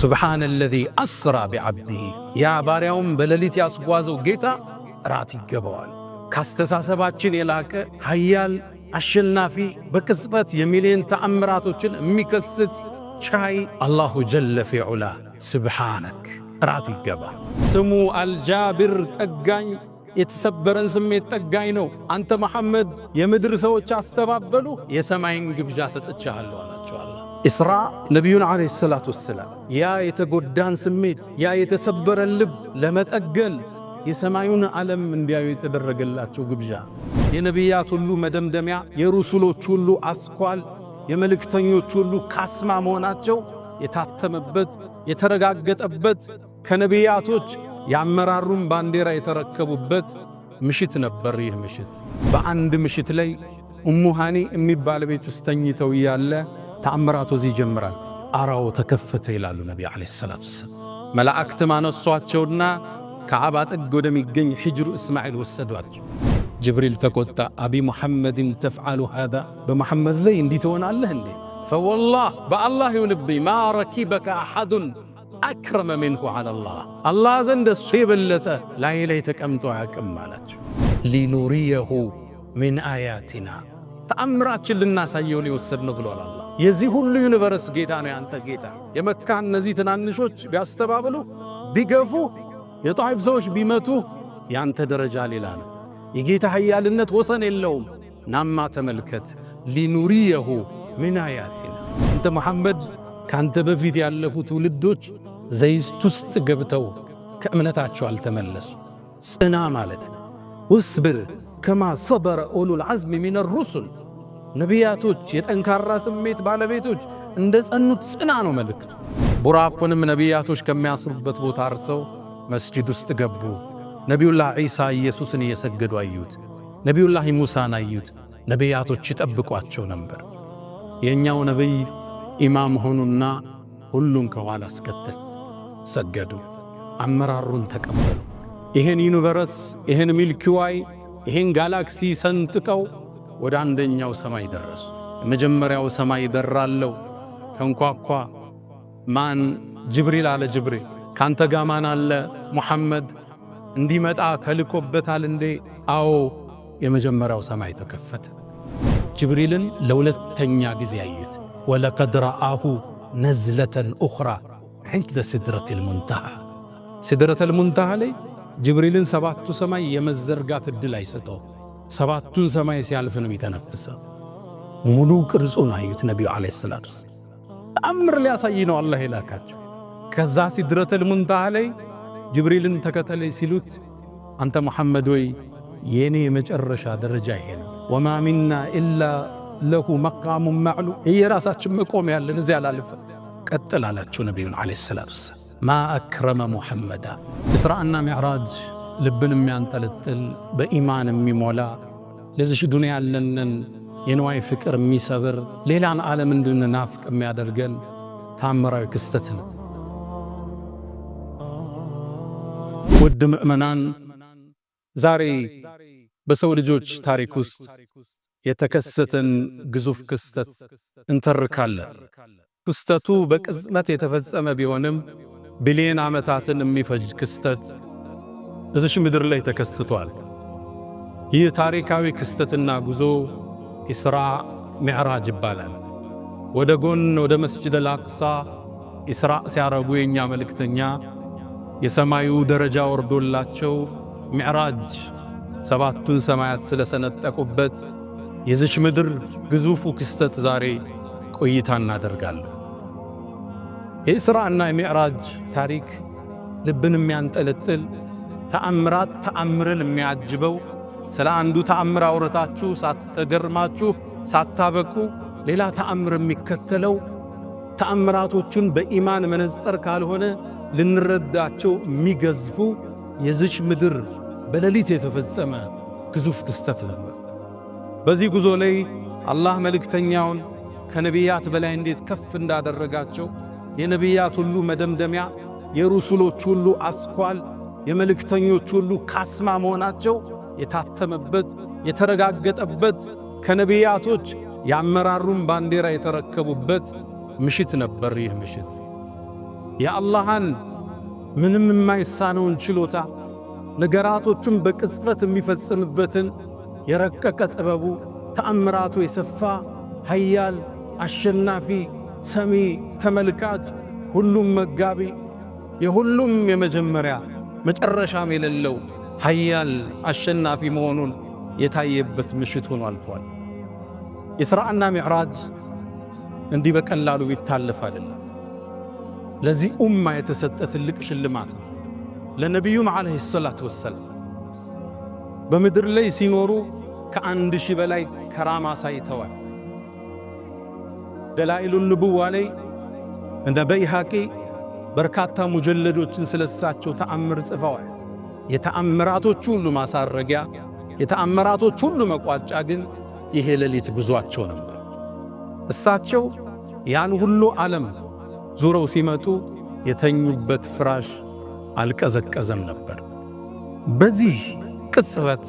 سبحان الذي أسرى بعبده يا باريوم بلليت ياسقوازو جيتا راتي جبوال كاستساسباتشن يلاك هيال አሸናፊ በቅጽበት የሚሊዮን ተአምራቶችን የሚከስት ቻይ አላሁ ጀለ ፊዑላ ስብሓነክ ራት ይገባ። ስሙ አልጃብር ጠጋኝ የተሰበረን ስሜት ጠጋኝ ነው። አንተ መሐመድ የምድር ሰዎች አስተባበሉ የሰማይን ግብዣ ሰጥቻለሁ አላቸው አላህ። ኢስራ ነቢዩን ዓለይሂ ሰላቱ ወሰላም ያ የተጎዳን ስሜት ያ የተሰበረን ልብ ለመጠገን የሰማዩን ዓለም እንዲያዩ የተደረገላቸው ግብዣ የነቢያት ሁሉ መደምደሚያ የሩሱሎች ሁሉ አስኳል የመልእክተኞች ሁሉ ካስማ መሆናቸው የታተመበት የተረጋገጠበት ከነቢያቶች ያመራሩን ባንዲራ የተረከቡበት ምሽት ነበር። ይህ ምሽት በአንድ ምሽት ላይ ኡሙ ሃኒ የሚባል ቤት ውስጥ ተኝተው ያለ ተአምራቱ እዚህ ይጀምራል። አራው ተከፈተ ይላሉ ነቢ ዓለይሂ ሰላቱ ወሰላም። መላእክት ማነሷቸውና ከዓባ ጥግ ወደሚገኝ ሂጅሩ እስማኤል ወሰዷቸው። ጅብሪል ተቆጣ። አቢ ሙሐመድን ተፍዓሉ ሃዛ በሙሐመድ ላይ እንዲህ ትሆናለህ እንዴ? ፈወላህ በአላህ ይሁንብኝ ማ ረኪበከ አሐዱን አክረመ ሚንሁ ዐለላህ አላህ ዘንድ እሱ የበለጠ ላይ ላይ ተቀምጦ አያውቅም አላቸው። ሊኑሪየሁ ሚን አያቲና ተአምራችን ልናሳየውን የወሰድነው ብሏል አላህ። የዚህ ሁሉ ዩኒቨርስ ጌታ ነው ያንተ ጌታ። የመካ እነዚህ ትናንሾች ቢያስተባብሉ ቢገፉ የጣይፍ ሰዎች ቢመቱ ያንተ ደረጃ ሌላ ነው። የጌታ ኃያልነት ወሰን የለውም። ናማ ተመልከት ሊኑሪየሁ ሚን አያቲና አንተ መሐመድ ካንተ በፊት ያለፉ ትውልዶች ዘይት ውስጥ ገብተው ከእምነታቸው አልተመለሱ። ጽና ማለት ወስብር ከማ ሰበረ ኡሉል ዐዝሚ ሚነ ሩሱል ነቢያቶች የጠንካራ ስሜት ባለቤቶች እንደ ጸኑት ጽና ነው መልእክቱ። ቡራቁንም ነቢያቶች ከሚያስሩበት ቦታ አርሰው መስጂድ ውስጥ ገቡ። ነቢዩላህ ዒሳ ኢየሱስን እየሰገዱ አዩት። ነቢዩላህ ሙሳን አዩት። ነቢያቶች ይጠብቋቸው ነበር። የኛው ነቢይ ኢማም ሆኑና ሁሉን ከኋላ አስከተል ሰገዱ። አመራሩን ተቀበሉ። ይሄን ዩኒቨርስ ይሄን ሚልኪዋይ ይሄን ጋላክሲ ሰንጥቀው ወደ አንደኛው ሰማይ ደረሱ። የመጀመሪያው ሰማይ በራለው ተንኳኳ። ማን? ጅብሪል አለ። ጅብሪል ካንተ ጋር ማን አለ? ሙሐመድ እንዲመጣ ተልኮበታል እንዴ? አዎ። የመጀመሪያው ሰማይ ተከፈተ። ጅብሪልን ለሁለተኛ ጊዜ አዩት። ወለቀድ ረአሁ ነዝለተን ኡኽራ ዒንደ ሲድረቲል ሙንተሃ ሲድረተል ሙንተሃ ላይ ጅብሪልን ሰባቱ ሰማይ የመዘርጋት ዕድል አይሰጠው። ሰባቱን ሰማይ ሲያልፍ ነው የሚተነፍሰው። ሙሉ ቅርጹን አዩት ነቢዩ ዓለይሂ ሰላቱ ወሰላም። ተአምር ሊያሳይ ነው አላህ የላካቸው። ከዛ ሲድረተል ሙንተሃ ላይ ጅብሪልን ተከተለኝ ሲሉት አንተ መሐመድ ወይ የኔ የመጨረሻ ደረጃ ይሄ ነው። ወማ ሚና ኢላ ለሁ መቃሙን ማዕሉም የራሳችን መቆም ያለን እዚያ ላልፈ ቀጥል አላቸው ነቢዩን ዓለይሂ ሰላቱ ወሰላም። ማ አክረመ ሙሐመዳ እስራእና ሚዕራጅ ልብን የሚያንጠለጥል በኢማን የሚሞላ ለዚህ ዱንያ ያለንን የንዋይ ፍቅር የሚሰብር ሌላን ዓለም እንድንናፍቅ የሚያደርገን ታምራዊ ክስተት ነው። ውድ ምእመናን ዛሬ በሰው ልጆች ታሪክ ውስጥ የተከሰተን ግዙፍ ክስተት እንተርካለን። ክስተቱ በቅጽበት የተፈጸመ ቢሆንም ቢሊዮን ዓመታትን የሚፈጅ ክስተት እዚሽ ምድር ላይ ተከስቷል። ይህ ታሪካዊ ክስተትና ጉዞ ኢስራ ሚዕራጅ ይባላል። ወደ ጎን ወደ መስጂድ አልአቅሳ ኢስራ ሲያረጉ የኛ መልእክተኛ የሰማዩ ደረጃ ወርዶላቸው ሚዕራጅ ሰባቱን ሰማያት ስለሰነጠቁበት የዚች ምድር ግዙፉ ክስተት ዛሬ ቆይታ እናደርጋለን። የኢስራእና የሚዕራጅ ታሪክ ልብን የሚያንጠለጥል ተአምራት ተአምርን የሚያጅበው ስለ አንዱ ተአምር አውርታችሁ ሳትገርማችሁ ሳታበቁ ሌላ ተአምር የሚከተለው ተአምራቶቹን በኢማን መነጽር ካልሆነ ልንረዳቸው የሚገዝፉ የዚች ምድር በሌሊት የተፈጸመ ግዙፍ ክስተት ነበር። በዚህ ጉዞ ላይ አላህ መልእክተኛውን ከነቢያት በላይ እንዴት ከፍ እንዳደረጋቸው የነቢያት ሁሉ መደምደሚያ የሩሱሎች ሁሉ አስኳል የመልእክተኞች ሁሉ ካስማ መሆናቸው የታተመበት የተረጋገጠበት ከነቢያቶች ያመራሩን ባንዲራ የተረከቡበት ምሽት ነበር። ይህ ምሽት የአላህን ምንም የማይሳነውን ችሎታ ነገራቶቹን በቅጽበት የሚፈጽምበትን የረቀቀ ጥበቡ ተአምራቱ የሰፋ ኃያል አሸናፊ ሰሚ ተመልካች ሁሉም መጋቢ የሁሉም የመጀመሪያ መጨረሻም የሌለው ኃያል አሸናፊ መሆኑን የታየበት ምሽት ሆኖ አልፏል። ኢስራእና ሚዕራጅ እንዲህ በቀላሉ ይታለፍ አይደለም። ለዚህ ኡማ የተሰጠ ትልቅ ሽልማት ነው። ለነቢዩም ዓለይሂ ሰላቱ ወሰላም በምድር ላይ ሲኖሩ ከ1000 በላይ ከራማ ሳይተዋል። ደላኢሉን ንቡዋ ላይ እንደ በይሃቂ በርካታ ሙጀለዶችን ስለሳቸው ተአምር ጽፈዋል። የተአምራቶች ሁሉ ማሳረጊያ የተአምራቶች ሁሉ መቋጫ ግን ይሄ ሌሊት ጉዟቸው ነበር። እሳቸው ያን ሁሉ ዓለም ዙረው ሲመጡ የተኙበት ፍራሽ አልቀዘቀዘም ነበር። በዚህ ቅጽበት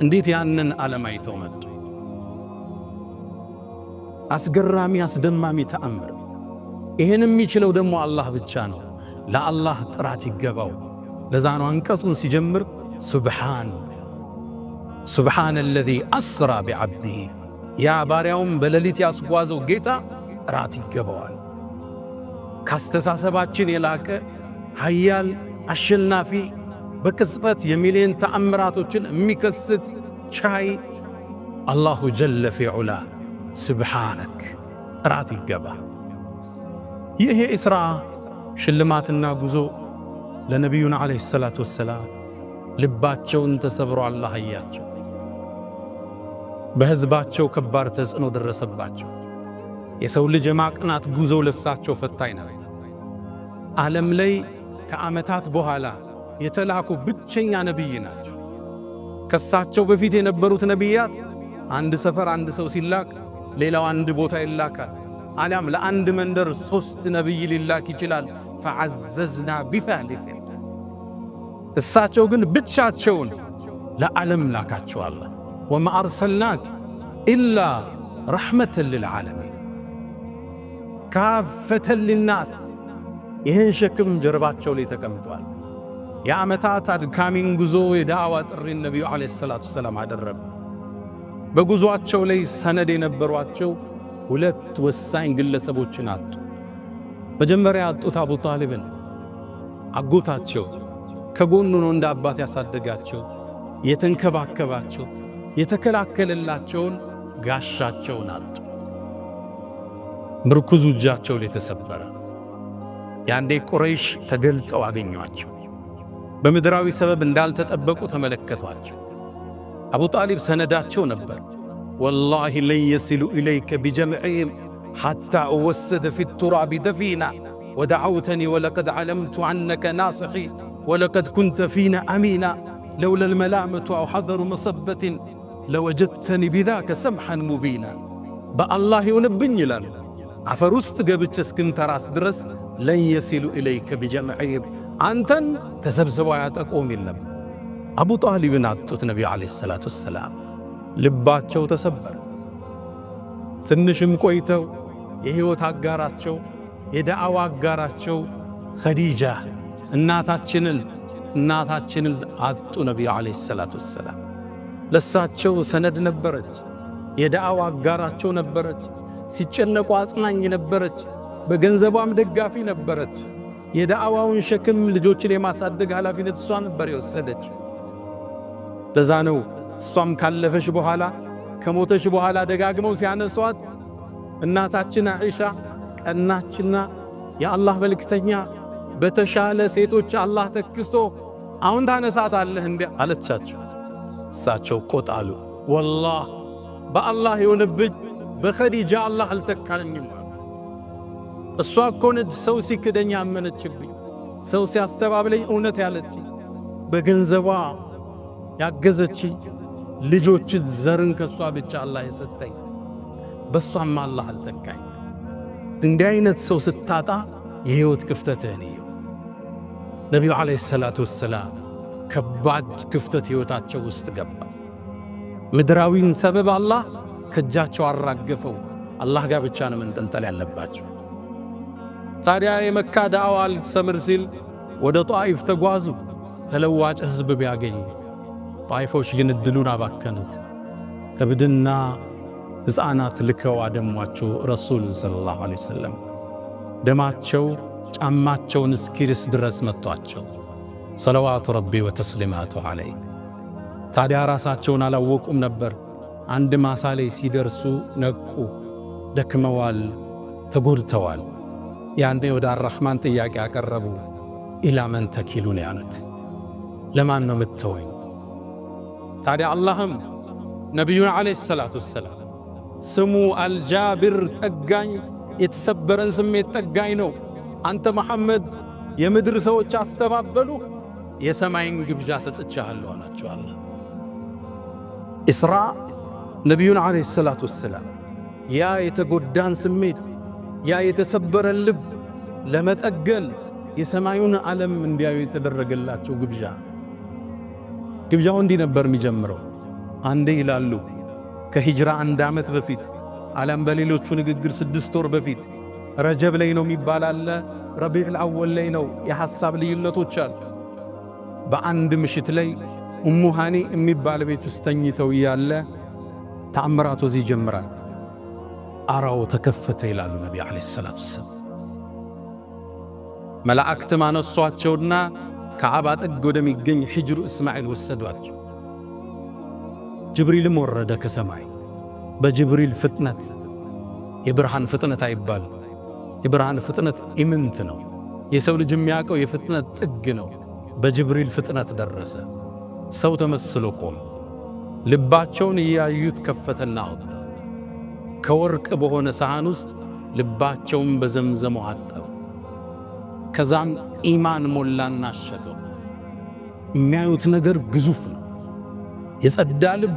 እንዴት ያንን ዓለም አይተው መጡ? አስገራሚ አስደማሚ ተአምር። ይሄን የሚችለው ደግሞ አላህ ብቻ ነው። ለአላህ ጥራት ይገባው። ለዛ ነው አንቀጹን ሲጀምር ሱብሓነ አለዚ አስራ ቢዐብዲሂ፣ ያ ባሪያውም በሌሊት ያስጓዘው ጌታ ጥራት ይገባዋል። ካስተሳሰባችን የላቀ ኃያል አሸናፊ በቅጽበት የሚሊዮን ተአምራቶችን የሚከስት ቻይ አላሁ ጀለ ፊዑላ ሱብሓነክ ጥራት ይገባ። ይህ የኢስራ ሽልማትና ጉዞ ለነቢዩና ዓለይሂ ሰላቱ ወሰላም ልባቸውን ተሰብሮ አላህ አያቸው። በሕዝባቸው ከባድ ተጽዕኖ ደረሰባቸው። የሰው ልጅ የማቅናት ጉዞው ለሳቸው ፈታኝ ነበር። ዓለም ላይ ከዓመታት በኋላ የተላኩ ብቸኛ ነቢይ ናቸው። ከሳቸው በፊት የነበሩት ነቢያት አንድ ሰፈር አንድ ሰው ሲላክ ሌላው አንድ ቦታ ይላካል። አሊያም ለአንድ መንደር 3 ነቢይ ሊላክ ይችላል። ፈዐዘዝና ቢፋሊፍ እሳቸው ግን ብቻቸውን ለዓለም ላካቸው። አላህ ወማ አርሰልናክ ኢላ ረሕመተን ልልዓለሚን ካፈተን ሊናስ። ይህን ሸክም ጀርባቸው ላይ ተቀምጧል። የዓመታት አድካሚን ጉዞ የዳዕዋ ጥሪን ነቢዩ ዓለይሂ ሰላቱ ወሰላም አደረጉ። በጉዞአቸው ላይ ሰነድ የነበሯቸው 2 ወሳኝ ግለሰቦችን አጡ። መጀመሪያ ያጡት አቡ ጣሊብን አጎታቸው፣ ከጎኑ ነው እንደ አባት ያሳደጋቸው፣ የተንከባከባቸው፣ የተከላከለላቸውን ጋሻቸውን አጡ። ምርኩዙ እጃቸው ላይ ተሰበረ። ያንዴ ቁረይሽ ተገልጠው አገኟቸው። በምድራዊ ሰበብ እንዳልተጠበቁ ተመለከቷቸው። አቡ ጣሊብ ሰነዳቸው ነበር። ወላሂ ለን የሲሉ ኢለይከ ቢጀምዕህም ሐታ እወሰደ ፊ ቱራቢ ደፊና ወደዓውተኒ ወለቀድ ዓለምቱ ዐነከ ናስሒ ወለቀድ ኩንተ ፊና አሚና ለውላ ልመላመቱ አው ሐዘሩ መሰበትን ለወጀድተኒ ቢዛከ ሰምሐን ሙቢና። በአላህ ይሁንብኝ ይላሉ፣ አፈር ውስጥ ገብቼ እስክንተራስ ድረስ ለን የሲሉ ኢለይከ ቢጀምዕህም አንተን ተሰብስበው አያጠቁም የለም። አቡ ጣሊብን አጡት። ነቢዩ ዓለይሂ ሰላቱ ወሰላም ልባቸው ተሰበረ። ትንሽም ቆይተው የሕይወት አጋራቸው የዳዕዋ አጋራቸው ኸዲጃ እናታችንን አጡ። ነቢዩ ዓለይሂ ሰላቱ ወሰላም ለሳቸው ሰነድ ነበረች፣ የዳዕዋ አጋራቸው ነበረች፣ ሲጨነቁ አጽናኝ ነበረች፣ በገንዘቧም ደጋፊ ነበረች። የዳዕዋውን ሸክም ልጆችን የማሳደግ ኃላፊነት እሷ ነበር የወሰደች። ለዛ ነው እሷም ካለፈሽ በኋላ ከሞተሽ በኋላ ደጋግመው ሲያነሷት እናታችን አይሻ ቀናችና የአላህ መልእክተኛ በተሻለ ሴቶች አላህ ተክስቶ አሁን ታነሳታለህ እንዴ አለቻቸው። እሳቸው ቆጣሉ። ወላህ በአላህ የሆነብኝ በኸዲጃ አላህ አልተካለኝም። እሷ እኮ ነች ሰው ሲክደኝ አመነችብኝ፣ ሰው ሲያስተባብለኝ እውነት ያለች፣ በገንዘቧ ያገዘች፣ ልጆች ዘርን ከሷ ብቻ አላህ የሰጠኝ፣ በሷም አላህ አልተካኝ። እንዲህ አይነት ሰው ስታጣ የህይወት ክፍተትህ ነው። ነቢዩ ዓለይሂ ሰላቱ ወሰላም ከባድ ክፍተት ህይወታቸው ውስጥ ገባ። ምድራዊን ሰበብ አላህ ከእጃቸው አራገፈው። አላህ ጋር ብቻ ነው መንጠልጠል ያለባቸው። ታዲያ የመካ ዳዕዋ አልሰምር ሲል ወደ ጣኢፍ ተጓዙ። ተለዋጭ ሕዝብ ቢያገኙ፣ ጣኢፎች ግን እድሉን አባከኑት። እብድና ሕፃናት ልከው አደሟቸው ረሱልን ሰለላሁ ዐለይሂ ወሰለም። ደማቸው ጫማቸውን እስኪርስ ድረስ መቷቸው። ሰለዋቱ ረቢ ወተስሊማቱ ዐለይህ። ታዲያ ራሳቸውን አላወቁም ነበር። አንድ ማሳ ላይ ሲደርሱ ነቁ። ደክመዋል፣ ተጎድተዋል። ያንዴ ወደ አራሕማን ጥያቄ ያቀረቡ። ኢላ መን ተኪሉን ያሉት፣ ለማን ነው ምተወኝ? ታዲያ አላህም ነቢዩን ዐለይሂ ሰላቱ ወሰላም ስሙ አልጃብር ጠጋኝ፣ የተሰበረን ስሜት ጠጋኝ ነው። አንተ መሐመድ የምድር ሰዎች አስተባበሉ፣ የሰማይን ግብዣ ሰጥቻለሁ አላቸው። አላህ ኢስራ ነቢዩን ዐለይሂ ሰላቱ ወሰላም ያ የተጎዳን ስሜት ያ የተሰበረን ልብ ለመጠገን የሰማዩን ዓለም እንዲያዩ የተደረገላቸው ግብዣው እንዲህ ነበር የሚጀምረው። አንዴ ይላሉ ከሂጅራ 1 ዓመት በፊት አለም በሌሎቹ ንግግር 6 ወር በፊት ረጀብ ላይ ነው የሚባል አለ፣ ረቢዑል አወል ላይ ነው። የሐሳብ ልዩነቶች አሉ። በአንድ ምሽት ላይ ኡሙ ሃኒ የሚባል ቤት ውስጥ ተኝተው ያለ ተአምራት ወዚህ ይጀምራል። አራው ተከፈተ ይላሉ ነቢ ዓለይሂ ሰላቱ ወሰላም። መላእክት ማነሷቸውና ከዓባ ጥግ ወደሚገኝ ሂጅሩ እስማኤል ወሰዷቸው። ጅብሪልም ወረደ ከሰማይ። በጅብሪል ፍጥነት፣ የብርሃን ፍጥነት አይባል፣ የብርሃን ፍጥነት ኢምንት ነው። የሰው ልጅ የሚያውቀው የፍጥነት ጥግ ነው። በጅብሪል ፍጥነት ደረሰ። ሰው ተመስሎ ቆመ። ልባቸውን እያዩት ከፈተና አወጣ። ከወርቅ በሆነ ሳህን ውስጥ ልባቸውን በዘምዘም አጠበ። ከዛም ኢማን ሞላና አሸገው። የሚያዩት ነገር ግዙፍ ነው። የጸዳ ልብ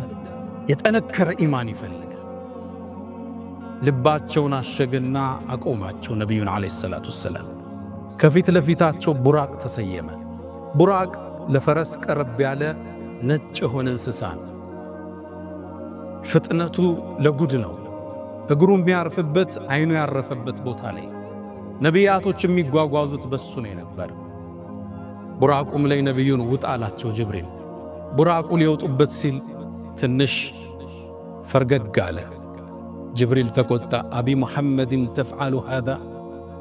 የጠነከረ ኢማን ይፈልጋል። ልባቸውን አሸገና አቆማቸው። ነቢዩን ዐለይሂ ሰላቱ ወሰላም ከፊት ለፊታቸው ቡራቅ ተሰየመ። ቡራቅ ለፈረስ ቀረብ ያለ ነጭ የሆነ እንስሳ ነው። ፍጥነቱ ለጉድ ነው። እግሩ የሚያርፍበት አይኑ ያረፈበት ቦታ ላይ ነቢያቶች የሚጓጓዙት በሱ ነው ነበር። ቡራቁም ላይ ነቢዩን ውጣ አላቸው ጅብሪል። ቡራቁ ሊወጡበት ሲል ትንሽ ፈርገግ አለ። ጅብሪል ተቆጣ። አቢ ሙሐመድን ተፍዓሉ ሃዛ፣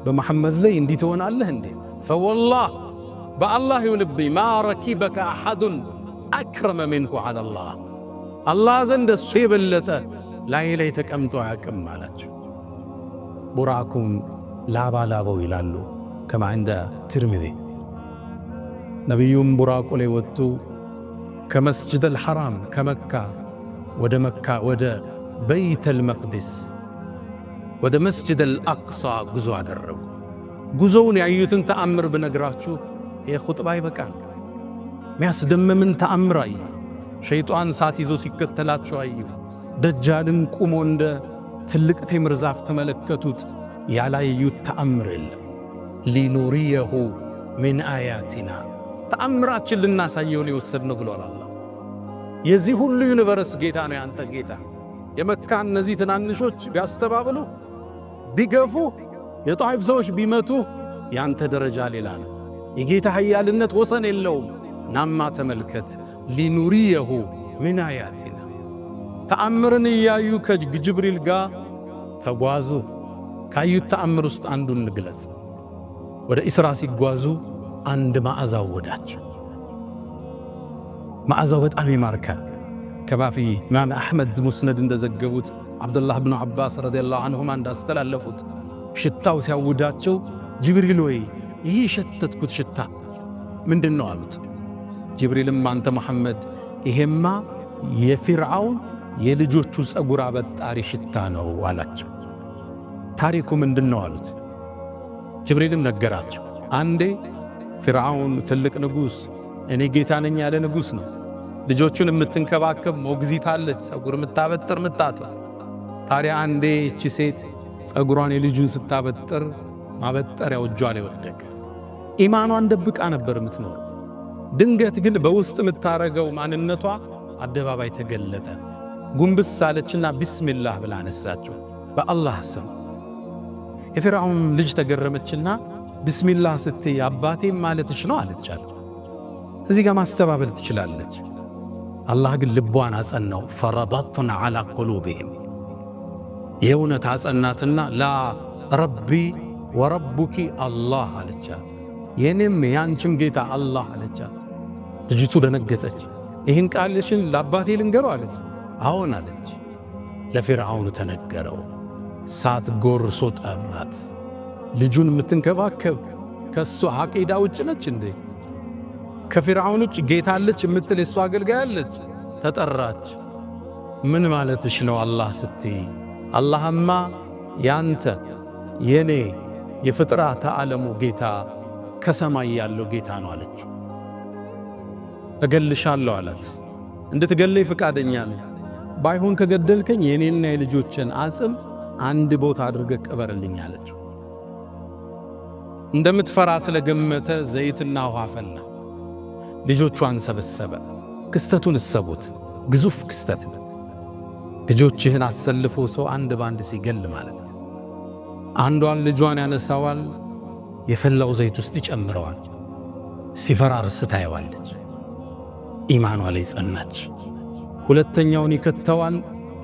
በመሐመድ ላይ እንዲህ ትሆናለህ እንዴ? ፈወላህ በአላህ ይሁንብኝ ማ ረኪበከ አሐዱን አክረመ ሚንሁ ዐለላህ፣ አላህ ዘንድ እሱ የበለጠ ላይ ተቀምጦ አያውቅም አላቸው። ቡራቁም ላባላበው ይላሉ ከማ እንደ ትርሚዚ። ነቢዩም ቡራቁ ላይ ወጡ። ከመስጅድ አልሐራም ከመካ ወደ በይተል መቅዲስ ወደ መስጅድ አልአቅሳ ጉዞ አደረጉ። ጉዞውን ያዩትን ተአምር ብነግራችሁ ይህ ኹጥባ ይበቃል። ሚያስደምምን ተአምር አዩ። ሸይጣን ሳት ይዞ ሲከተላቸው አዩ። ደጃልን ቁሞ እንደ ትልቅ ቴምር ዛፍ ተመለከቱት። ያላዩት ተአምር የለም። ሊኑሪየሁ ሚን አያቲና፣ ተአምራችን ልናሳየውን የወሰድነው ብሏል አላህ። የዚህ ሁሉ ዩኒቨርስ ጌታ ነው ያንተ ጌታ። የመካ እነዚህ ትናንሾች ቢያስተባብሉ ቢገፉ፣ የጣይፍ ሰዎች ቢመቱ፣ ያንተ ደረጃ ሌላ ነው። የጌታ ኃያልነት ወሰን የለውም። ናማ ተመልከት። ሊኑሪየሁ ሚን አያቲና፣ ተአምርን እያዩ ከጅብሪል ጋር ተጓዙ። ካዩት ተአምር ውስጥ አንዱን እንግለጽ። ወደ ኢስራ ሲጓዙ አንድ መዓዛ ወዳቸው። መዓዛው በጣም ይማርካል። ከባፊ ኢማም አሕመድ ሙስነድ እንደዘገቡት አብዱላህ ብኑ ዓባስ ረዲየላሁ ዐንሁማ እንዳስተላለፉት ሽታው ሲያውዳቸው ጅብሪል ወይ ይህ የሸተትኩት ሽታ ምንድን ነው አሉት። ጅብሪልም አንተ መሐመድ ይሄማ የፊርዓውን የልጆቹ ጸጉር አበጣሪ ሽታ ነው አላቸው። ታሪኩ ምንድን ነው አሉት። ጅብሪልም ነገራቸው። አንዴ ፊርዓውን ትልቅ ንጉሥ፣ እኔ ጌታ ነኝ ያለ ንጉሥ ነው። ልጆቹን የምትንከባከብ ሞግዚት አለች፣ ጸጉር የምታበጥር ምታጥር። ታዲያ አንዴ እቺ ሴት ጸጉሯን የልጁን ስታበጥር ማበጠሪያው እጇ ላይ ወደቀ። ኢማኗን ደብቃ ነበር የምትኖር። ድንገት ግን በውስጥ የምታረገው ማንነቷ አደባባይ ተገለጠ። ጉንብስ አለችና ቢስሚላህ ብላ አነሳቸው። በአላህ ስም የፊርዓውን ልጅ ተገረመችና ቢስሚላህ ስትይ አባቴም ማለትሽ ነው አለቻት። እዚህ ጋር ማስተባበል ትችላለች። አላህ ግን ልቧን አጸናው። ፈረበጥና ዐላ ቁሉብህም የእውነት አጸናትና ላ ረቢ ወረቡኪ አላህ አለቻት። የኔም ያንቺም ጌታ አላህ አለቻት። ልጅቱ ደነገጠች። ይህን ቃልሽን ለአባቴ ልንገረው አለች። አዎን አለች። ለፊርዓውን ተነገረው። ሳት ጎርሶ ጠራት። ልጁን የምትንከባከብ ከሱ አቂዳ ውጭ ነች እንዴ? ከፊርዓውን ውጭ ጌታ አለች የምትል የሱ አገልጋይ አለች። ተጠራች። ምን ማለትሽ ነው አላህ ስትይ? አላህማ ያንተ የኔ የፍጥረተ ዓለሙ ጌታ ከሰማይ ያለው ጌታ ነው አለች። እገልሻለሁ አላት። እንድትገለይ ፈቃደኛ ነኝ። ባይሆን ከገደልከኝ የኔና የልጆችን አጽም አንድ ቦታ አድርገህ ቅበርልኝ አለችው። እንደምትፈራ ስለገመተ ዘይትና ውሃ ፈላ። ልጆቿን ሰበሰበ። ክስተቱን እሰቡት፣ ግዙፍ ክስተት። ልጆችህን አሰልፎ ሰው አንድ ባንድ ሲገል ማለት ነው። አንዷን ልጇን ያነሳዋል፣ የፈላው ዘይት ውስጥ ይጨምረዋል። ሲፈራርስ ታየዋለች። ኢማኗ ላይ ጸናች። ሁለተኛውን ይከተዋል፣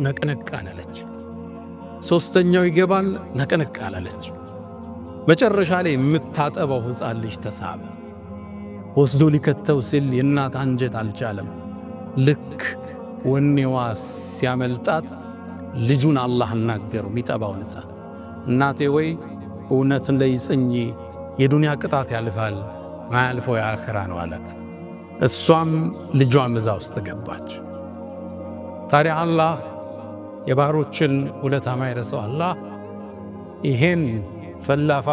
ነቅነቅ አላለች። ሦስተኛው ይገባል፣ ነቅነቅ አላለች። መጨረሻ ላይ የምታጠበው ሕፃን ልጅ ተሳበ። ወስዶ ሊከተው ሲል የእናት አንጀት አልቻለም። ልክ ወኔዋ ሲያመልጣት ልጁን አላህ አናገረው። የሚጠባውን ሕፃን እናቴ ወይ እውነትን ላይ ጽኚ፣ የዱንያ ቅጣት ያልፋል፣ ማያልፈው የአኺራ ነው አላት። እሷም ልጇም እዛ ውስጥ ገባች። ታዲያ አላህ የባሮችን ውለታ ማይረሳው አላህ ይሄን ፈላፋ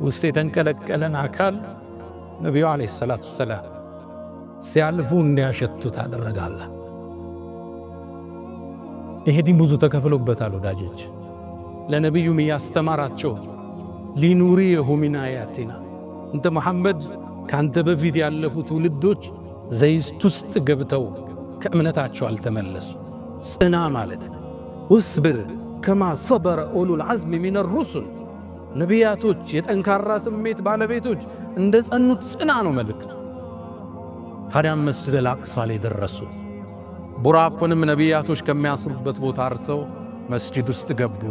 ውስጥ የተንቀለቀለን አካል ነቢዩ ዓለይሂ ሰላቱ ወሰላም ሲያልፉ እንዲያሸቱት አደረጋለህ። ይሄ ዲን ብዙ ተከፍሎበታል ወዳጆች። ለነቢዩም እያስተማራቸው ሊኑሪየሁ ሚን አያቲና እንተ መሐመድ ካንተ በፊት ያለፉ ትውልዶች ዘይት ውስጥ ገብተው ከእምነታቸው አልተመለሱ። ጽና ማለት ወስብር ከማ ሰበረ ኡሉል ዐዝሚ ሚነ ሩሱል ነቢያቶች የጠንካራ ስሜት ባለቤቶች እንደ ጸኑት ጽና ነው መልእክቱ። ታዲያም መስጂደል አቅሷ ላይ ደረሱ። ቡራቁንም ነቢያቶች ከሚያስሩበት ቦታ አርሰው መስጂድ ውስጥ ገቡ።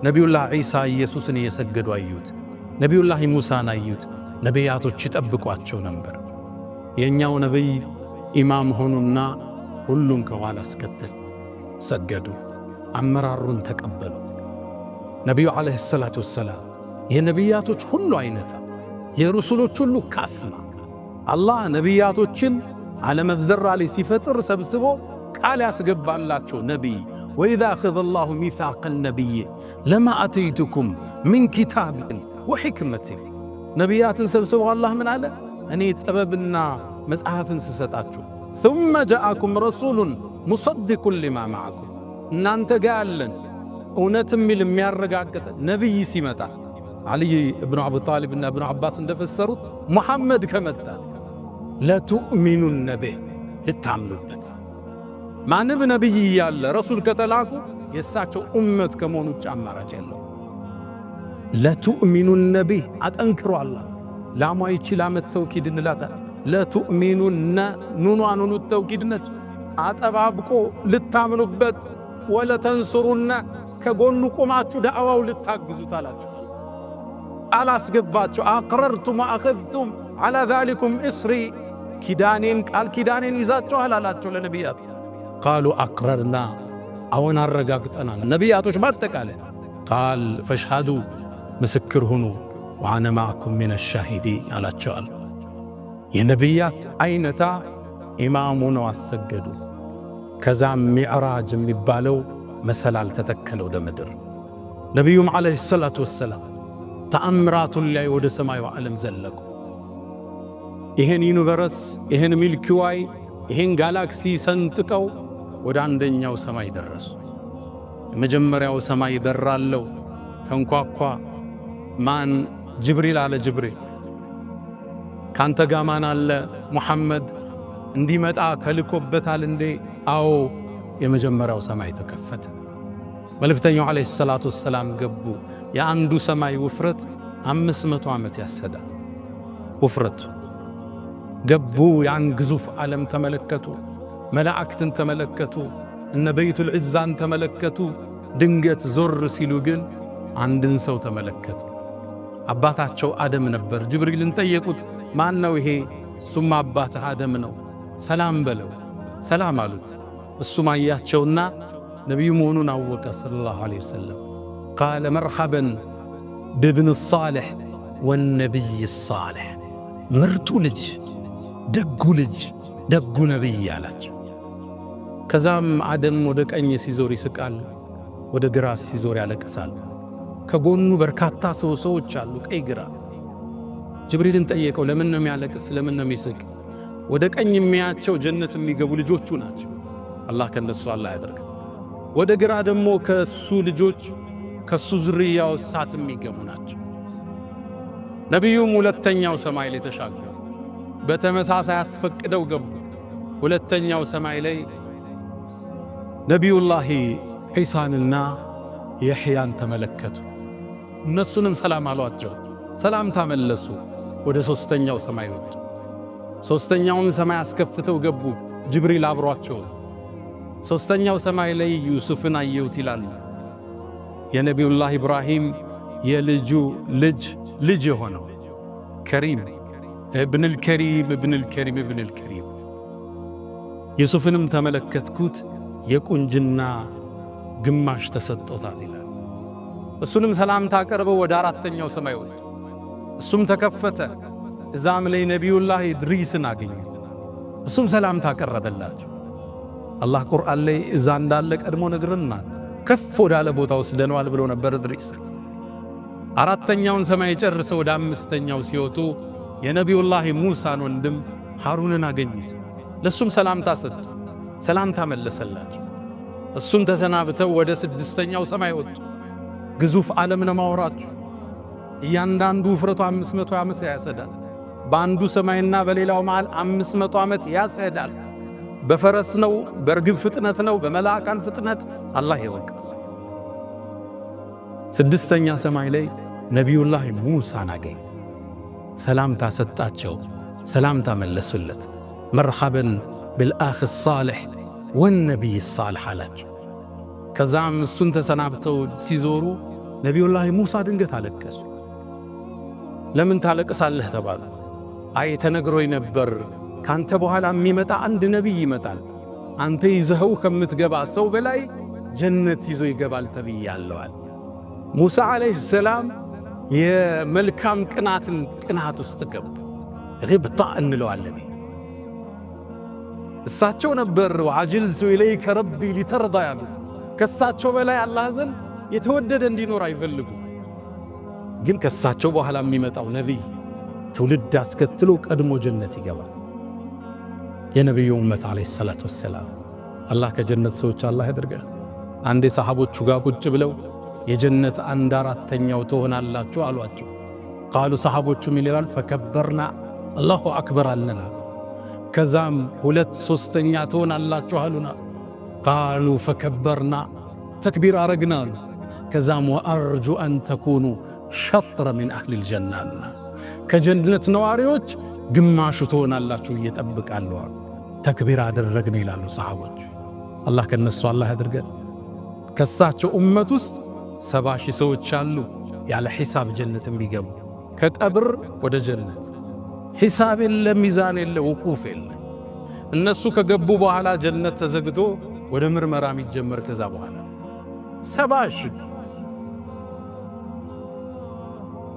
ነቢዩላህ ዒሳ ኢየሱስን እየሰገዱ አዩት። ነቢዩላህ ሙሳን አዩት። ነቢያቶች ይጠብቋቸው ነበር። የእኛው ነቢይ ኢማም ሆኑና ሁሉም ከኋላ አስከተል ሰገዱ። አመራሩን ተቀበሉ። ነቢዩ ዓለይሂ ሰላቱ ወሰላም የነቢያቶች ሁሉ አይነታ የሩሱሎች ሁሉ ካስማ አላህ ነቢያቶችን ዓለመ ዘራ ላይ ሲፈጥር ሰብስቦ ቃል ያስገባላቸው ነቢይ ወኢዛ አኸዘ አላሁ ሚሳቀ ነቢይ ለማ አተይቱኩም ሚን ኪታብን ወሕክመትን ነቢያትን ሰብስቦ አላህ ምን አለ? እኔ ጥበብና መጽሐፍን ስሰጣችሁ ثم جاءكم رسول مصدق لما معكم እናንተ ጋር ያለን እውነትም የሚያረጋግጥ ነቢይ ሲመጣ ዓሊ ኢብኑ አቢ ጣሊብ እና ኢብኑ አባስ እንደፈሰሩት ሙሐመድ ከመጣ ለቱእሚኑነ ቢህ ልታምኑበት። ማንም ነቢይ ያለ ረሱል ከተላኩ የእሳቸው ኡመት ከመሆኑ ውጭ አማራጭ የለው። ለቱእሚኑነ ቢህ አጠንክሮ አላህ ላሟ ይችላ መተውኪድ እንላታል። ለቱእሚኑነ ኑኗን ኑኑ ተውኪድነት አጠባብቆ ልታምኑበት ወለተንሱሩነ ከጎኑ ቆማችሁ ዳዕዋው ልታግዙት አላችሁ። አላስገባችሁ አቅረርቱም ወአኸዝቱም ዐላ ዛሊኩም እስሪ ኪዳኔን ቃል ኪዳኔን ይዛችኋል አላቸው ለነቢያቱ። ቃሉ አቅረርና አዎን አረጋግጠናል። ነቢያቶች ባጠቃላይ ቃል ፈሽሃዱ ምስክር ሁኑ ወአነ ማዕኩም ሚነ ሻሂዲን አላቸዋል። የነቢያት አይነታ ኢማም ሆነው አሰገዱ። ከዛም ሚዕራጅ የሚባለው መሰላል ተተከለ ወደ ምድር። ነቢዩም ዓለይሂ ሰላቱ ወሰላም ተአምራቱን ላይ ወደ ሰማዩ ዓለም ዘለቁ። ይሄን ዩኒቨርስ ይሄን ሚልኪ ዋይ ይሄን ጋላክሲ ሰንጥቀው ወደ አንደኛው ሰማይ ደረሱ። የመጀመሪያው ሰማይ በራለው ተንኳኳ። ማን? ጅብሪል አለ። ጅብሪል ካንተ ጋር ማን አለ? ሙሐመድ እንዲመጣ ተልኮበታል እንዴ? አዎ። የመጀመሪያው ሰማይ ተከፈተ። መልእክተኛው ዓለይሂ ሰላቱ ወሰላም ገቡ። የአንዱ ሰማይ ውፍረት 500 ዓመት ያሰዳል። ውፍረቱ ገቡ። ያን ግዙፍ ዓለም ተመለከቱ። መላእክትን ተመለከቱ። እነ በይቱል ዒዛን ተመለከቱ። ድንገት ዞር ሲሉ ግን አንድን ሰው ተመለከቱ። አባታቸው አደም ነበር። ጅብሪልን ጠየቁት፣ ማን ነው ይሄ? እሱም አባትህ አደም ነው፣ ሰላም በለው። ሰላም አሉት። እሱም አያቸውና ነቢዩ መሆኑን አወቀ ሰለላሁ ዐለይሂ ወሰለም። ቃለ መርሐበን ብብን ሳሊሕ ወነቢይ ሳሊሕ፣ ምርጡ ልጅ፣ ደጉ ልጅ፣ ደጉ ነቢይ አላቸው። ከዛም አደም ወደ ቀኝ ሲዞር ይስቃል፣ ወደ ግራ ሲዞር ያለቅሳል። ከጎኑ በርካታ ሰዎች አሉ፣ ቀይ ግራ። ጅብሪልን ጠየቀው፣ ለምን ነው የሚያለቅስ? ለምን ነው የሚስቅ? ወደ ቀኝ የሚያቸው ጀነት የሚገቡ ልጆቹ ናቸው። አላህ ከነሱ አላህ ያደርግ። ወደ ግራ ደግሞ ከሱ ልጆች ከሱ ዝርያው እሳት የሚገቡ ናቸው። ነቢዩም ሁለተኛው ሰማይ ላይ ተሻገሩ። በተመሳሳይ አስፈቅደው ገቡ። ሁለተኛው ሰማይ ላይ ነቢዩላሂ ዒሳንና የሕያን ተመለከቱ። እነሱንም ሰላም አሏቸው። ሰላምታ መለሱ። ወደ ሦስተኛው ሰማይ ወጡ። ሦስተኛውን ሰማይ አስከፍተው ገቡ። ጅብሪል አብሯቸው። ሦስተኛው ሰማይ ላይ ዩሱፍን አየሁት ይላሉ። የነቢዩላህ ኢብራሂም የልጁ ልጅ የሆነው ከሪም እብንል ከሪም ዩሱፍንም ተመለከትኩት፣ የቁንጅና ግማሽ ተሰጥቶታል ይላል። እሱንም ሰላምታ አቀርበው ወደ አራተኛው ሰማይ ወጡ። እሱም ተከፈተ። እዛም ላይ ነቢዩላህ ኢድሪስን አገኙት። እሱም ሰላምታ አቀረበላቸው። አላህ ቁርአን ላይ እዛ እንዳለ ቀድሞ ነግረናል። ከፍ ወዳለ ቦታ ወስደነዋል ብሎ ነበር ኢድሪስ። አራተኛውን ሰማይ ጨርሰው ወደ አምስተኛው ሲወጡ የነቢዩላህ ሙሳን ወንድም ሃሩንን አገኙት። ለሱም ሰላምታ ሰጡ። ሰላምታ መለሰላቸው። እሱም ተሰናብተው ወደ ስድስተኛው ሰማይ ወጡ። ግዙፍ ዓለም ነው ማውራችሁ። እያንዳንዱ ውፍረቱ 500 ዓመት ያሰዳል። በአንዱ ሰማይና በሌላው መሃል 500 ዓመት ያሰዳል። በፈረስ ነው፣ በርግብ ፍጥነት ነው፣ በመላእካን ፍጥነት አላህ ይወቅ። ስድስተኛ ሰማይ ላይ ነቢዩላህ ሙሳን አገኝ። ሰላምታ ሰጣቸው። ሰላምታ መለሱለት። መርሐበን ብልአኽ ሳሊሕ ወነቢይ ሳሊሕ አላቸው። ከዛም እሱን ተሰናብተው ሲዞሩ ነቢዩላህ ሙሳ ድንገት አለቀሱ። ለምን ታለቅሳለህ ተባሉ። አይ ተነግሮኝ ነበር ካንተ በኋላ የሚመጣ አንድ ነቢይ ይመጣል፣ አንተ ይዘኸው ከምትገባ ሰው በላይ ጀነት ይዞ ይገባል ተብያለዋል። ሙሳ ዓለይሂ ሰላም የመልካም ቅናት ውስጥ ገቡ። ግብጣ እንለዋለን። እሳቸው ነበር ወዐጅልቱ ኢለይከ ረቢ ሊተርዳ ያሉት። ከሳቸው በላይ አላህ ዘንድ የተወደደ እንዲኖር አይፈልጉ። ግን ከሳቸው በኋላ የሚመጣው ነቢይ ትውልድ አስከትሎ ቀድሞ ጀነት ይገባል። የነቢዩ ኡመት ዓለይሂ ሰላቱ ወሰላም አላህ ከጀነት ሰዎች አላህ ያድርገን። አንዴ ሰሃቦቹ ጋር ቁጭ ብለው የጀነት 1/4ኛው ትሆናላችሁ አሏቸው። ቃሉ ሰሃቦቹ ምን ይላል? ፈከበርና አላሁ አክበር አለና። ከዛም 2/3ኛ ትሆናላችሁ አሉና። ቃሉ ፈከበርና ተክቢር አረግና አሉ። ከዛም ወአርጁ አን ተኩኑ ሸጥረ ሚን አህሊል ጀና አሉና። ከጀነት ነዋሪዎች ግማሹ ትሆናላችሁ እየጠብቃለሁ አሉ። ተክቢር አደረግን ይላሉ ሰሃቦች። አላህ ከነሱ አላህ ያድርገን። ከሳቸው ኡመት ውስጥ 70,000 ሰዎች አሉ ያለ ሒሳብ ጀነት የሚገቡ። ከቀብር ወደ ጀነት ሒሳብ የለ፣ ሚዛን የለ፣ ውቁፍ የለ። እነሱ ከገቡ በኋላ ጀነት ተዘግቶ ወደ ምርመራ የሚጀመር። ከዛ በኋላ 70,000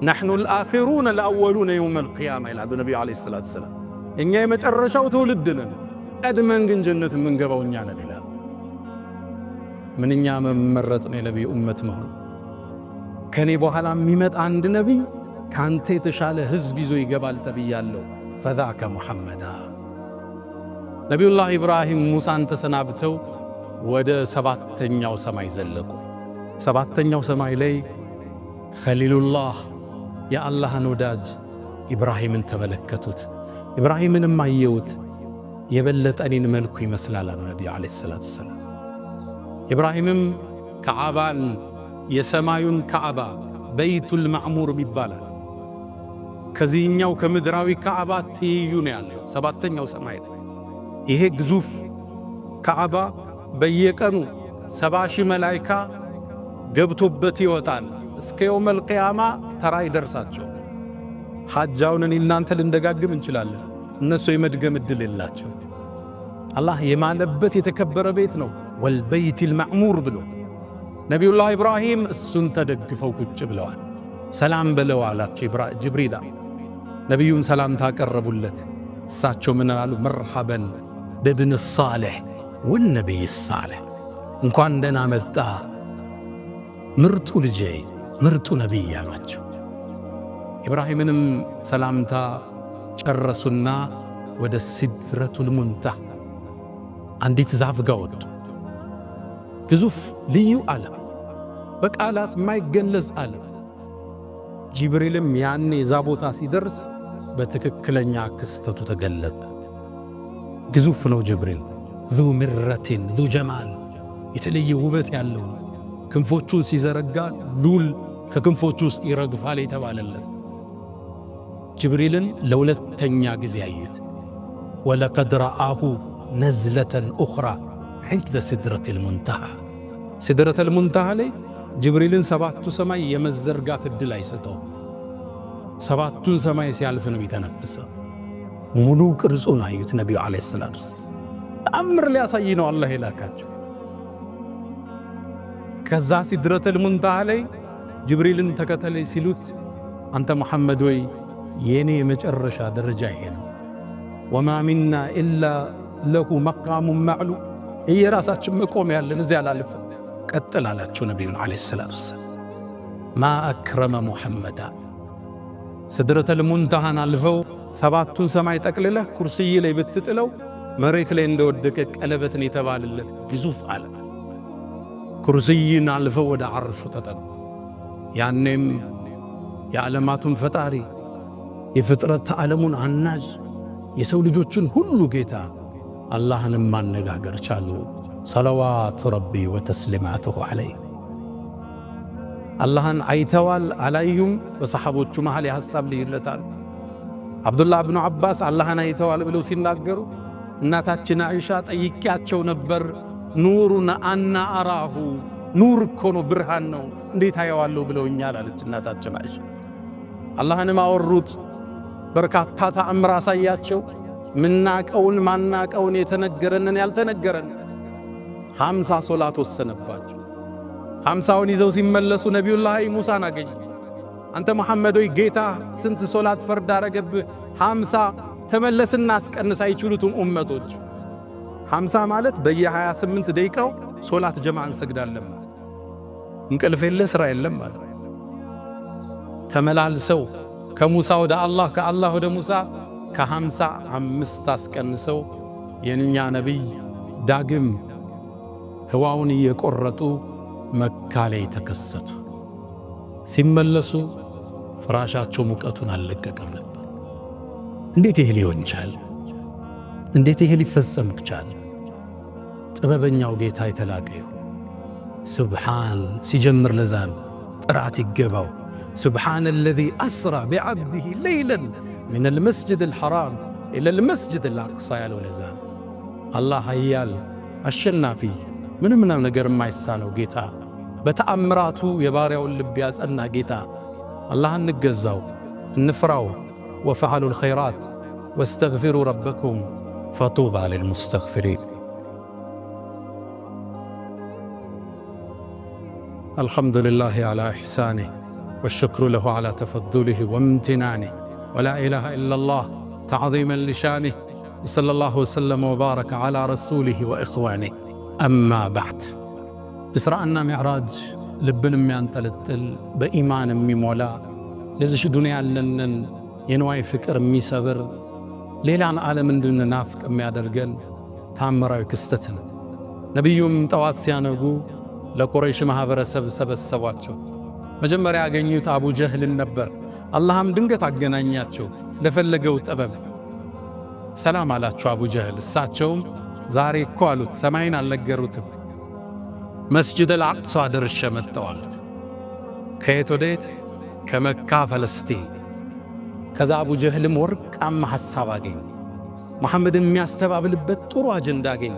ነሕኑ ልአኺሩነ ለአወሉነ የውመል ቂያማ ይላሉ ነቢዩ ዓለይሂ ሰላቱ ወሰላም። እኛ የመጨረሻው ትውልድ ነን፣ ቀድመን ግን ጀነት የምንገባው እኛ ነን ይላሉ። ምንኛ መመረጥ ነው የነቢዩ ኡመት መሆን። ከኔ በኋላ የሚመጣ አንድ ነቢይ ካንተ የተሻለ ህዝብ ይዞ ይገባል ተብያለሁ። ፈዛከ ሙሐመዳ። ነቢዩላህ ኢብራሂም ሙሳን ተሰናብተው ወደ 7ኛው ሰማይ ዘለቁ። 7ኛው ሰማይ ላይ ኸሊሉላህ የአላህን ወዳጅ ኢብራሂምን ተመለከቱት። ኢብራሂምንም አየሁት፣ የበለጠ እኔን መልኩ ይመስላል አሉ ነቢዩ ዓለይሂ ሰላቱ ወሰላም። ኢብራሂምም ከዓባን የሰማዩን ካዕባ በይቱል ማዕሙር ይባላል። ከዚህኛው ከምድራዊ ካዕባ ትይዩ ነው ያለው 7ኛው ሰማይ ላይ። ይሄ ግዙፍ ካዕባ በየቀኑ 70,000 መላኢካ ገብቶበት ይወጣል። እስከ የውመል ቂያማ ተራ ይደርሳቸው። ሐጃውን እናንተ ልንደጋግም እንችላለን፣ እነሱ የመድገም ዕድል የላቸው። አላህ የማለበት የተከበረ ቤት ነው ወልበይቲል ማዕሙር ብሎ ነቢዩላህ ኢብራሂም እሱን ተደግፈው ቁጭ ብለዋል። ሰላም በለው አላቸው ጅብሪል። ነቢዩም ሰላምታ አቀረቡለት። እሳቸው ምን አሉ? መርሐበን በብን ሳሌሕ ወነቢይ ሳሌሕ፣ እንኳን ደህና መጣ ምርጡ ልጄ ምርጡ ነቢይ አሏቸው። ኢብራሂምንም ሰላምታ ጨረሱና ወደ ሲድረቱል ሙንተሃ አንዲት ዛፍ ጋር ወጡ። ግዙፍ ልዩ ዓለም፣ በቃላት የማይገለጽ ዓለም። ጅብሪልም ያኔ እዛ ቦታ ሲደርስ በትክክለኛ ክስተቱ ተገለጠ። ግዙፍ ነው ጅብሪል። ዙ ምረትን ዙ ጀማል፣ የተለየ ውበት ያለው ክንፎቹን ሲዘረጋ ሉል ከክንፎቹ ውስጥ ይረግፋል የተባለለት ጅብሪልን ለሁለተኛ ጊዜ አዩት። ወለቀድ ረአሁ ነዝለተን ኡኽራ ዒንደ ሲድረቲል ሙንተሃ። ሲድረተል ሙንተሃ ላይ ጅብሪልን 7ቱ ሰማይ የመዘርጋት ዕድል አይሰጠው። 7ቱን ሰማይ ሲያልፍ ነው የተነፈሰው። ሙሉ ቅርጹን አዩት ነቢዩ ዓለይሂ ሰላቱ ወሰላም። ተአምር ሊያሳይ ነው አላህ የላካቸው። ከዛ ሲድረተል ሙንተሃ ላይ ጅብሪልን ተከተለኝ ሲሉት አንተ መሐመድ ወይ የኔ የመጨረሻ ደረጃ ይሄ ነው፣ ወማ ሚና ኢላ ለሁ መቃሙን ማዕሉም፣ የራሳችን መቆም ያለን እዚያ ላልፍ ቀጥል አላቸው ነቢዩን ዓለይሂ ሰላቱ ወሰላም። ማ አክረመ ሙሐመዳ። ሲድረተል ሙንተሃን አልፈው 7ቱን ሰማይ ጠቅልለህ ኩርሲይ ላይ ብትጥለው መሬት ላይ እንደወደቀ ቀለበትን የተባለለት ግዙፍ ዓለም ኩርሲይን አልፈው ወደ ዓርሹ ተጠጉ። ያኔም የዓለማቱን ፈጣሪ የፍጥረት ዓለሙን አናዥ የሰው ልጆችን ሁሉ ጌታ አላህንም ማነጋገር ቻሉ። ሰለዋቱ ረቢ ወተስሊማቱሁ ዐለይህ። አላህን አይተዋል አላዩም? በሰሓቦቹ መሃል የሐሳብ ልዩነታል። አብዱላህ ብኑ ዓባስ አላህን አይተዋል ብለው ሲናገሩ እናታችን አይሻ ጠይቄያቸው ነበር፣ ኑሩን አና አራሁ፣ ኑር እኮ ነው ብርሃን ነው እንዴት አየዋለሁ ብለውኛል አለች እናታችን አይሻ። አላህንም አወሩት፣ በርካታ ተአምር አሳያቸው። ምናቀውን ማናቀውን የተነገረንን ያልተነገረን 50 ሶላት ወሰነባቸው። 50ውን ይዘው ሲመለሱ ነቢዩላህ ሙሳን አገኙ። አንተ መሐመድ ሆይ ጌታ ስንት ሶላት ፈርድ አረገብህ? 50 ተመለስና አስቀንስ አይችሉትም ኡመቶች። 50 ማለት በየ28 ደቂቃው ሶላት ጀማዓ እንሰግዳለን። እንቅልፍ የለ ስራ የለም ማለት ተመላልሰው ከሙሳ ወደ አላህ ከአላህ ወደ ሙሳ ከ55 አስቀንሰው የኛ ነቢይ ዳግም ህዋውን እየቆረጡ መካ ላይ ተከሰቱ። ሲመለሱ ፍራሻቸው ሙቀቱን አልለቀቀም ነበር። እንዴት ይሄ ሊሆን ቻለ? እንዴት ይሄ ሊፈጸም ቻለ? ጥበበኛው ጌታ የተላቀው ሱብሓን ሲጀምር ለዛን ጥራት ይገባው። سبحان الذي أسرى بعبده ليلا من المسجد الحرام إلى المسجد الأقصى يا الولزان. الله هيال الشنافي من نجر ما يسالو جيتا بتأمراته يباريو اللبياز أن جيتا الله نجزاو نفراو وفعلوا الخيرات واستغفروا ربكم فطوبى للمستغفرين. الحمد لله على إحسانه والشكر له على تفضله وامتنانه ولا إله إلا الله تعظيما لشانه وصلى الله وسلم وبارك على رسوله وإخوانه. أما بعد إسراءنا معراج لبن ينطلطل بإيمان ميمولا لذش دنيا لنن ينواي فكر ميسبر ليلان عالم دون نافق ميادرجن تامراዊ ክስተትን ነቢዩም ጠዋት ሲያነጉ ለቁረይሽ ማህበረሰብ ሰበሰቧቸው። መጀመሪያ ያገኙት አቡ ጀህልን ነበር። አላህም ድንገት አገናኛቸው ለፈለገው ጥበብ። ሰላም አላቸው አቡ ጀህል። እሳቸውም ዛሬ እኮ አሉት ሰማይን አልነገሩትም መስጂድ አልአቅሳ ደርሼ መጣሁ አሉት። ከየት ወዴት? ከመካ ፈለስቲን። ከዛ አቡ ጀህልም ወርቃማ ሐሳብ አገኘ። መሐመድን የሚያስተባብልበት ጥሩ አጀንዳ አገኘ።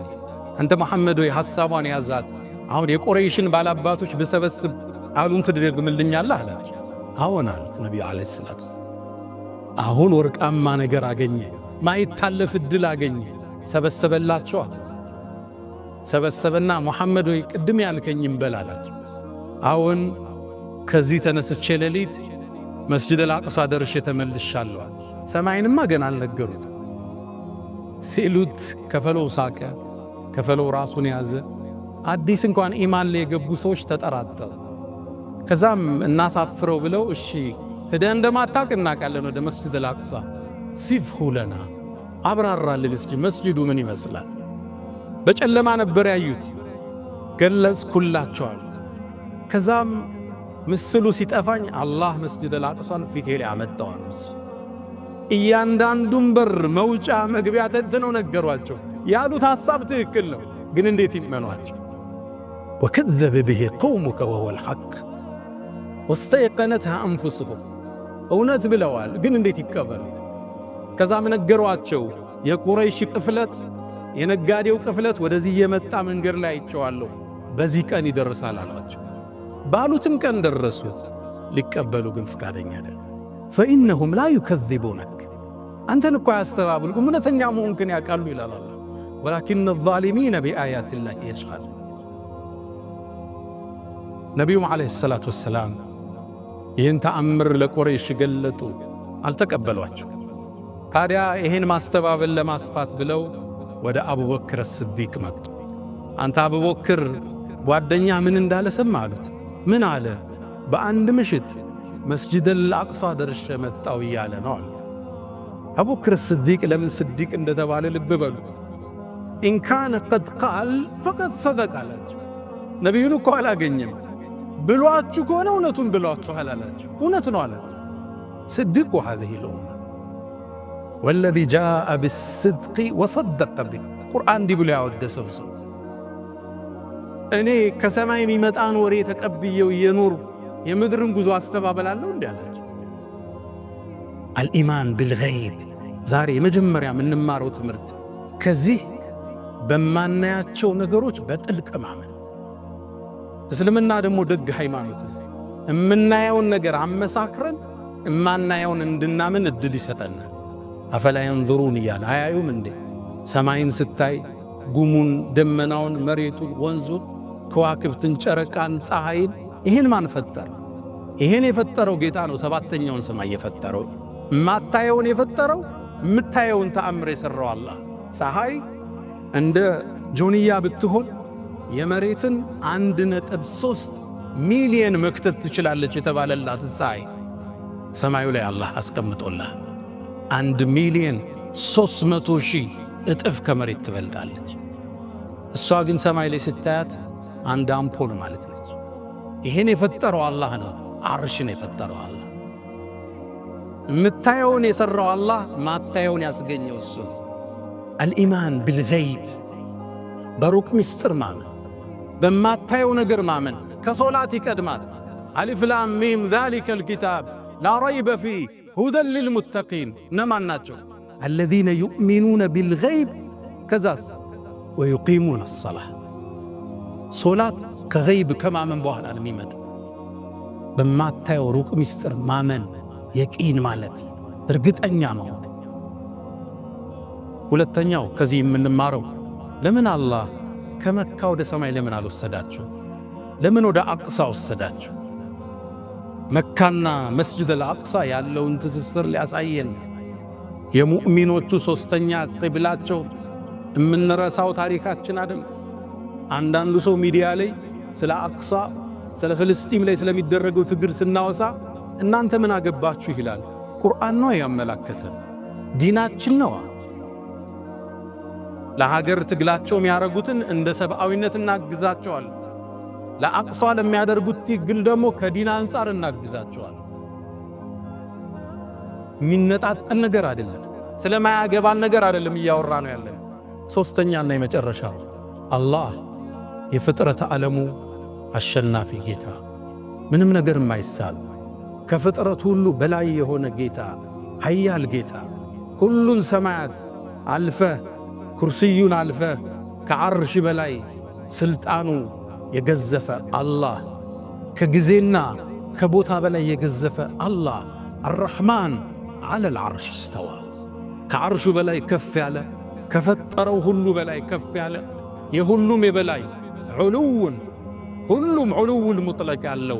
አንተ መሐመድ ሆይ ሐሳቧን ያዛት፣ አሁን የቁረይሽን ባላባቶች ብሰበስብ ቃሉን ትደግምልኛለህ አላቸው። አዎን አሉት ነቢዩ ዓለይሂ ሰላቱ። አሁን ወርቃማ ነገር አገኘ፣ ማይታለፍ ዕድል አገኘ። ሰበሰበላቸዋ። ሰበሰበና መሐመድ ሆይ ቅድም ያልከኝም በል አላቸው። አዎን ከዚህ ተነስቼ ሌሊት መስጂድ አልአቅሳ ደርሼ ተመልሻለሁ። ሰማይንማ ገና አልነገሩት ሲሉት ከፈለው ሳቀ። ከፈለው ራሱን ያዘ። አዲስ እንኳን ኢማን ላይ የገቡ ሰዎች ተጠራጠሩ። ከዛም እናሳፍረው ብለው እሺ ሄደህ እንደማታውቅ እናውቃለን ወደ መስጂድ አልአቅሳ ሲፍሁ ለና አብራራልን እስኪ መስጂዱ ምን ይመስላል? በጨለማ ነበር ያዩት፣ ገለጽኩላቸዋል። ከዛም ምስሉ ሲጠፋኝ አላህ መስጂድ አልአቅሳን ፊቴ ላይ አመጣዋል። እያንዳንዱን በር መውጫ መግቢያ ተንትነው ነገሯቸው። ያሉት ሐሳብ ትክክል ነው፣ ግን እንዴት ይመኗቸው? ወከዘበ ብሂ ቀውሙከ ወሁወል ሐቅ ወስተይቀነትሃ አንፉሱሁም። እውነት ብለዋል፣ ግን እንዴት ይቀበሉት? ከዛም ነገሯቸው። የቁረይሽ ቅፍለት፣ የነጋዴው ቅፍለት ወደዚህ የመጣ መንገድ ላይ አይቼዋለሁ፣ በዚህ ቀን ይደርሳል አሏቸው። ባሉትም ቀን ደረሱ። ሊቀበሉ ግን ፍቃደኛ አይደለም። ፈኢነሁም ላ ዩከዚቡነክ፣ አንተን እኮ አያስተባብሉም፣ እውነተኛ መሆንክን ያውቃሉ ይላል አላህ። ወላኪነ ዛሊሚነ ቢአያቲላሂ የጅሐዱን። ነቢዩም ዓለይሂ ሰላቱ ወሰላም ይህን ተአምር ለቁረይሽ ገለጡ፣ አልተቀበሏቸው። ታዲያ ይህን ማስተባበል ለማስፋት ብለው ወደ አቡበክር ስዲቅ መጡ። አንተ አቡበክር ጓደኛ ምን እንዳለ ሰማ አሉት። ምን አለ? በአንድ ምሽት መስጂድ አልአቅሳ ደርሼ መጣሁ እያለ ነው አሉት። አቡበክር ስዲቅ ለምን ስዲቅ እንደተባለ ልብ በሉ። ኢንካነ ቀድ ቃል ፈቀድ ሰደቅ አላቸው። ነቢዩን እኮ አላገኘም፣ ብሏችሁ ከሆነ እውነቱን ብሏችኋል አላቸው። እውነት ነው አላቸው። ስዲቁ ሃዚህ ልኡማ ወለዚ ጃአ ብስድቂ ወሰደቀ ቢህ። ቁርአን እንዲህ ብሎ ያወደሰው ሰው እኔ ከሰማይ የሚመጣን ወሬ ተቀብየው እየኖር የምድርን ጉዞ አስተባበላለሁ እንዲህ አላቸው። አልኢማን ብልገይብ ዛሬ የመጀመሪያ የምንማረው ትምህርት ከዚህ በማናያቸው ነገሮች በጥልቅ ማመን። እስልምና ደግሞ ደግ ሃይማኖት ነው። የምናየውን ነገር አመሳክረን የማናየውን እንድናምን እድል ይሰጠናል። አፈላ የንዙሩን እያለ አያዩም እንዴ? ሰማይን ስታይ ጉሙን፣ ደመናውን፣ መሬቱን፣ ወንዙን፣ ከዋክብትን፣ ጨረቃን፣ ፀሐይን ይህን ማን ፈጠረ? ይህን የፈጠረው ጌታ ነው። ሰባተኛውን ሰማይ የፈጠረው ማታየውን የፈጠረው የምታየውን ተአምር የሠራው አላህ። ፀሐይ እንደ ጆንያ ብትሆን የመሬትን 1.3 ሚሊየን መክተት ትችላለች የተባለላት ፀሐይ ሰማዩ ላይ አላህ አስቀምጦላህ 1,300,000 እጥፍ ከመሬት ትበልጣለች። እሷ ግን ሰማይ ላይ ስታያት አንድ አምፖል ማለት ነች። ይሄን የፈጠረው አላህ ነው። አርሽን የፈጠረው አላህ፣ የምታየውን የሠራው አላህ፣ ማታየውን ያስገኘው እሱ። አልኢማን ብልገይብ በሩቅ ምስጢር ማመን፣ በማታየው ነገር ማመን ከሶላት ይቀድማል። አሊፍ ላም ሚም ዛሊከል ኪታብ ላ ረይበ ፊህ ሁደን ሊልሙተቂን። እነማን ናቸው? አለዚነ ዩእሚኑነ ቢልገይብ ከዛስ ወዩቂሙነ አሰላህ። ሶላት ከገይብ ከማመን በኋላ ነው የሚመጣ። በማታየው ሩቅ ምስጢር ማመን የቂን ማለት እርግጠኛ መሆን። ሁለተኛው ከዚህ የምንማረው ለምን አላህ ከመካ ወደ ሰማይ ለምን አልወሰዳቸው? ለምን ወደ አቅሳ ወሰዳቸው? መካና መስጂድ አልአቅሳ ያለውን ትስስር ሊያሳየን። የሙእሚኖቹ ሶስተኛ ቂብላቸው የምንረሳው ታሪካችን አይደል? አንዳንዱ ሰው ሚዲያ ላይ ስለ አቅሳ ስለ ፍልስጤም ላይ ስለሚደረገው ትግል ስናወሳ እናንተ ምን አገባችሁ ይላል። ቁርአን ነው ያመላከተን፣ ዲናችን ነው። ለሀገር ትግላቸው የሚያደርጉትን እንደ ሰብአዊነት እናግዛቸዋለን። ለአቅሷ ለሚያደርጉት ትግል ደግሞ ከዲን አንጻር እናግዛቸዋለን። የሚነጣጠል ነገር አይደለም፣ ስለማያገባን ነገር አይደለም እያወራ ነው ያለን። ሶስተኛና የመጨረሻው አላህ የፍጥረት ዓለሙ አሸናፊ ጌታ፣ ምንም ነገር የማይሳል ከፍጥረት ሁሉ በላይ የሆነ ጌታ፣ ኃያል ጌታ፣ ሁሉን ሰማያት አልፈህ ኩርሲዩን አልፈህ ከዓርሽ በላይ ስልጣኑ የገዘፈ አላህ፣ ከጊዜና ከቦታ በላይ የገዘፈ አላህ አርረሕማን ዐለል ዐርሽ እስተዋ፣ ከዓርሹ በላይ ከፍ ያለ ከፈጠረው ሁሉ በላይ ከፍ ያለ የሁሉም የበላይ ዑሉውን ሁሉም ዑሉውል ሙጥለቅ ያለው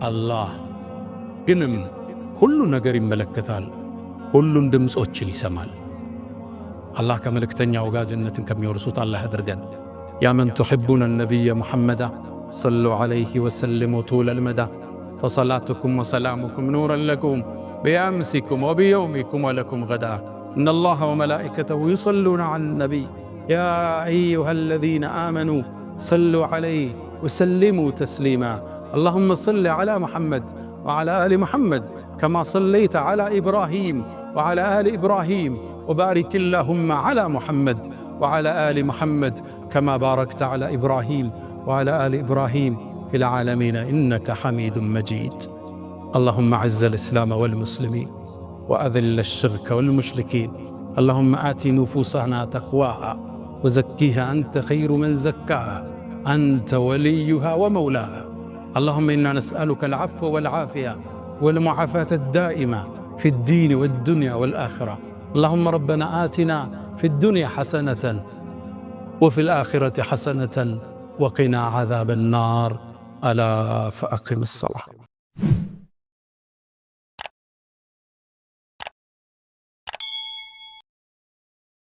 አላህ ግንም ሁሉ ነገር ይመለከታል፣ ሁሉን ድምፆችን ይሰማል። አላህ ከመልእክተኛው ጋር ጀነትን ከሚወርሱት አላህ ያድርገን። ያ መን ቱሒቡነ ነቢየ ሙሐመዳ ሰሉ ዐለይሂ ወሰሊሙ ጡለል መዳ ፈሰላቱኩም ወሰላሙኩም ኑረን ለኩም ቢአምሲኩም ወቢየውሚኩም ወለኩም ገዳ ኢነላሃ ወመላኢከተሁ ዩሰሉነ ዐለ ነቢይ ያ አዩሃ አለዚነ አመኑ ሰሉ ዐለይሂ ወሰሊሙ ተስሊማ اللهم صل على محمد وعلى آل محمد كما صليت على إبراهيم وعلى آل إبراهيم وبارك اللهم على محمد وعلى آل محمد كما باركت على إبراهيم وعلى آل إبراهيم في العالمين إنك حميد مجيد. اللهم أعز الإسلام والمسلمين وأذل الشرك والمشركين. اللهم آت نفوسنا تقواها وزكيها أنت خير من زكاها أنت وليها ومولاها. اللهم إنا نسألك العفو والعافية والمعافاة الدائمة في الدين والدنيا والآخرة. اللهم ربنا آتنا في الدنيا حسنة وفي الآخرة حسنة وقنا عذاب النار. ألا فأقم الصلاة.